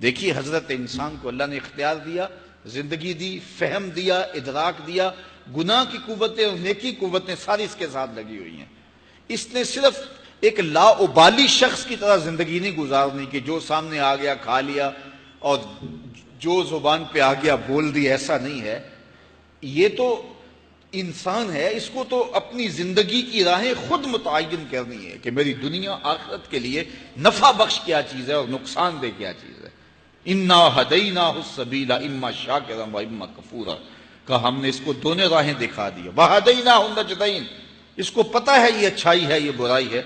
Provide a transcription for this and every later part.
دیکھیے حضرت انسان کو اللہ نے اختیار دیا، زندگی دی، فہم دیا، ادراک دیا، گناہ کی قوتیں اور نیکی قوتیں ساری اس کے ساتھ لگی ہوئی ہیں۔ اس نے صرف ایک لا ابالی شخص کی طرح زندگی نہیں گزارنی کہ جو سامنے آ گیا کھا لیا اور جو زبان پہ آ گیا بول دی، ایسا نہیں ہے۔ یہ تو انسان ہے، اس کو تو اپنی زندگی کی راہیں خود متعین کرنی ہے کہ میری دنیا آخرت کے لیے نفع بخش کیا چیز ہے اور نقصان دہ کیا چیز ہے۔ اِنَّا هَدَيْنَاهُ السَّبِيلَ إِمَّا شَاكِرًا وَإِمَّا كَفُورًا کہ ہم نے اس کو دونوں راہیں دکھا دی۔ وَهَدَيْنَاهُ النَّجْدَيْنِ اس کو پتہ ہے یہ اچھائی ہے یہ برائی ہے،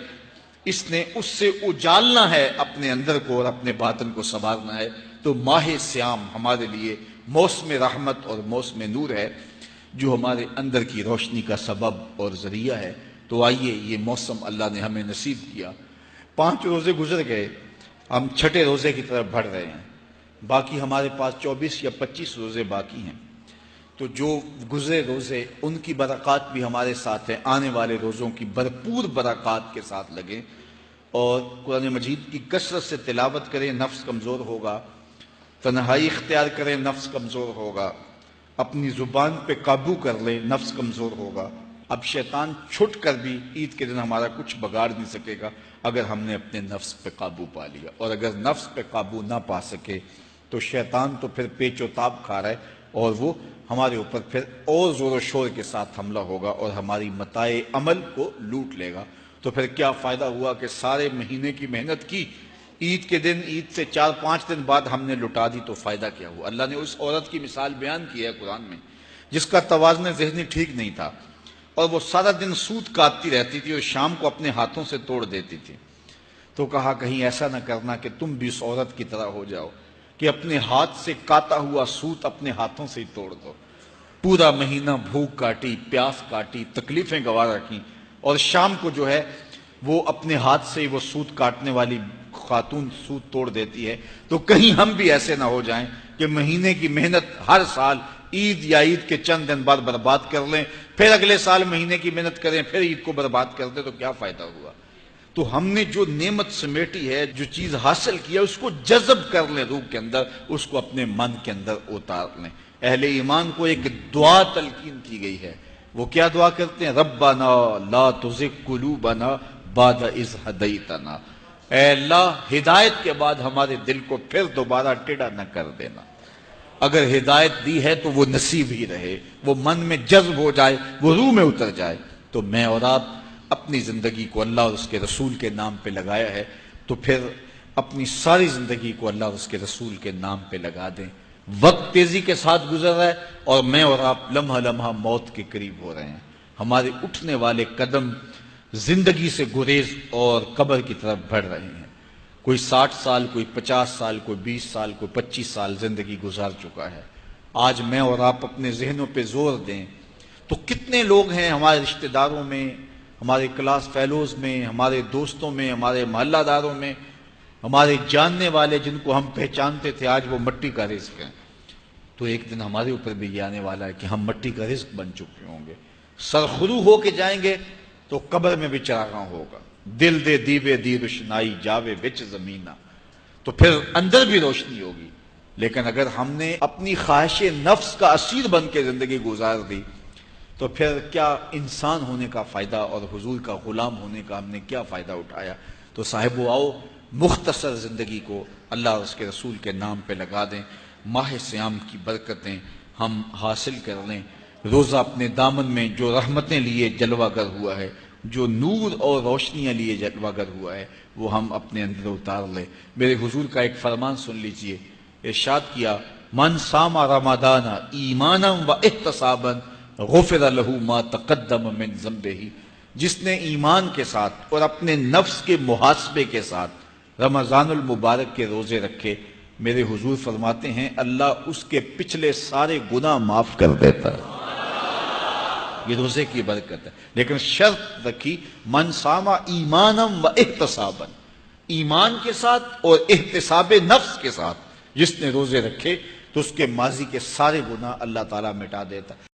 اس نے اس سے اجالنا ہے اپنے اندر کو اور اپنے باطن کو سنوارنا ہے۔ تو ماہ سیام ہمارے لیے موسم رحمت اور موسم نور ہے جو ہمارے اندر کی روشنی کا سبب اور ذریعہ ہے۔ تو آئیے یہ موسم اللہ نے ہمیں نصیب کیا۔ 5 روزے گزر گئے، ہم 6 روزے کی طرف بڑھ رہے ہیں، باقی ہمارے پاس 24 یا 25 روزے باقی ہیں۔ تو جو گزرے روزے ان کی برکات بھی ہمارے ساتھ ہیں، آنے والے روزوں کی بھرپور برکات کے ساتھ لگیں اور قرآن مجید کی کثرت سے تلاوت کریں، نفس کمزور ہوگا، تنہائی اختیار کریں، نفس کمزور ہوگا، اپنی زبان پہ قابو کر لیں، نفس کمزور ہوگا۔ اب شیطان چھٹ کر بھی عید کے دن ہمارا کچھ بگاڑ نہیں سکے گا اگر ہم نے اپنے نفس پہ قابو پا لیا، اور اگر نفس پہ قابو نہ پا سکے تو شیطان تو پھر پیچ و تاب کھا رہا ہے اور وہ ہمارے اوپر پھر اور زور و شور کے ساتھ حملہ ہوگا اور ہماری متاع عمل کو لوٹ لے گا۔ تو پھر کیا فائدہ ہوا کہ سارے مہینے کی محنت کی، عید کے دن، عید سے 4-5 دن بعد ہم نے لٹا دی، تو فائدہ کیا ہوا؟ اللہ نے اس عورت کی مثال بیان کی ہے قرآن میں جس کا توازن ذہنی ٹھیک نہیں تھا اور وہ سارا دن سوت کاٹتی رہتی تھی اور شام کو اپنے ہاتھوں سے توڑ دیتی تھی۔ تو کہا کہیں ایسا نہ کرنا کہ تم بھی اس عورت کی طرح ہو جاؤ کہ اپنے ہاتھ سے کاٹا ہوا سوت اپنے ہاتھوں سے ہی توڑ دو۔ پورا مہینہ بھوک کاٹی، پیاس کاٹی، تکلیفیں گوار رکھیں، اور شام کو جو ہے وہ اپنے ہاتھ سے وہ سوت کاٹنے والی خاتون سوت توڑ دیتی ہے۔ تو کہیں ہم بھی ایسے نہ ہو جائیں کہ مہینے کی محنت ہر سال عید یا عید کے چند دن بعد برباد کر لیں، پھر اگلے سال مہینے کی محنت کریں، پھر عید کو برباد کر دیں، تو کیا فائدہ ہوا؟ تو ہم نے جو نعمت سمیٹی ہے، جو چیز حاصل کی ہے، اس کو جذب کر لیں روح کے اندر، اس کو اپنے من کے اندر اتار لیں۔ اہل ایمان کو ایک دعا تلقین کی گئی ہے، وہ کیا دعا کرتے ہیں؟ ربنا لا تزغ قلوبنا بعد اذ ہدیتنا، اے اللہ ہدایت کے بعد ہمارے دل کو پھر دوبارہ ٹیڑھا نہ کر دینا۔ اگر ہدایت دی ہے تو وہ نصیب ہی رہے، وہ من میں جذب ہو جائے، وہ روح میں اتر جائے۔ تو میں اور آپ اپنی زندگی کو اللہ اور اس کے رسول کے نام پہ لگایا ہے، تو پھر اپنی ساری زندگی کو اللہ اور اس کے رسول کے نام پہ لگا دیں۔ وقت تیزی کے ساتھ گزر رہا ہے اور میں اور آپ لمحہ لمحہ موت کے قریب ہو رہے ہیں۔ ہمارے اٹھنے والے قدم زندگی سے گریز اور قبر کی طرف بڑھ رہے ہیں۔ کوئی 60 سال، کوئی 50 سال، کوئی 20 سال، کوئی 25 سال زندگی گزار چکا ہے۔ آج میں اور آپ اپنے ذہنوں پہ زور دیں تو کتنے لوگ ہیں ہمارے رشتہ داروں میں، ہمارے کلاس فیلوز میں، ہمارے دوستوں میں، ہمارے محلہ داروں میں، ہمارے جاننے والے جن کو ہم پہچانتے تھے، آج وہ مٹی کا رزق ہیں۔ تو ایک دن ہمارے اوپر بھی یہ آنے والا ہے کہ ہم مٹی کا رزق بن چکے ہوں گے، سرخرو ہو کے جائیں گے تو قبر میں بھی چراغاں ہوگا۔ دل دے دیوے دی روشنائی جاوے وچ زمینہ، تو پھر اندر بھی روشنی ہوگی۔ لیکن اگر ہم نے اپنی خواہش نفس کا اسیر بن کے زندگی گزار دی تو پھر کیا انسان ہونے کا فائدہ اور حضور کا غلام ہونے کا ہم نے کیا فائدہ اٹھایا؟ تو صاحبو آؤ مختصر زندگی کو اللہ اور اس کے رسول کے نام پہ لگا دیں، ماہ سیام کی برکتیں ہم حاصل کر لیں۔ روزہ اپنے دامن میں جو رحمتیں لیے جلوہ گر ہوا ہے، جو نور اور روشنیاں لیے جلوہ گر ہوا ہے، وہ ہم اپنے اندر اتار لیں۔ میرے حضور کا ایک فرمان سن لیجئے، ارشاد کیا من صام رمضان ایمانا و احتسابا غفر له ما تقدم من ذنبہ، جس نے ایمان کے ساتھ اور اپنے نفس کے محاسبے کے ساتھ رمضان المبارک کے روزے رکھے، میرے حضور فرماتے ہیں اللہ اس کے پچھلے سارے گناہ معاف کر دیتا ہے۔ یہ روزے کی برکت ہے، لیکن شرط رکھی من صاما ایمانا و احتسابا، ایمان کے ساتھ اور احتساب نفس کے ساتھ جس نے روزے رکھے تو اس کے ماضی کے سارے گناہ اللہ تعالیٰ مٹا دیتا ہے۔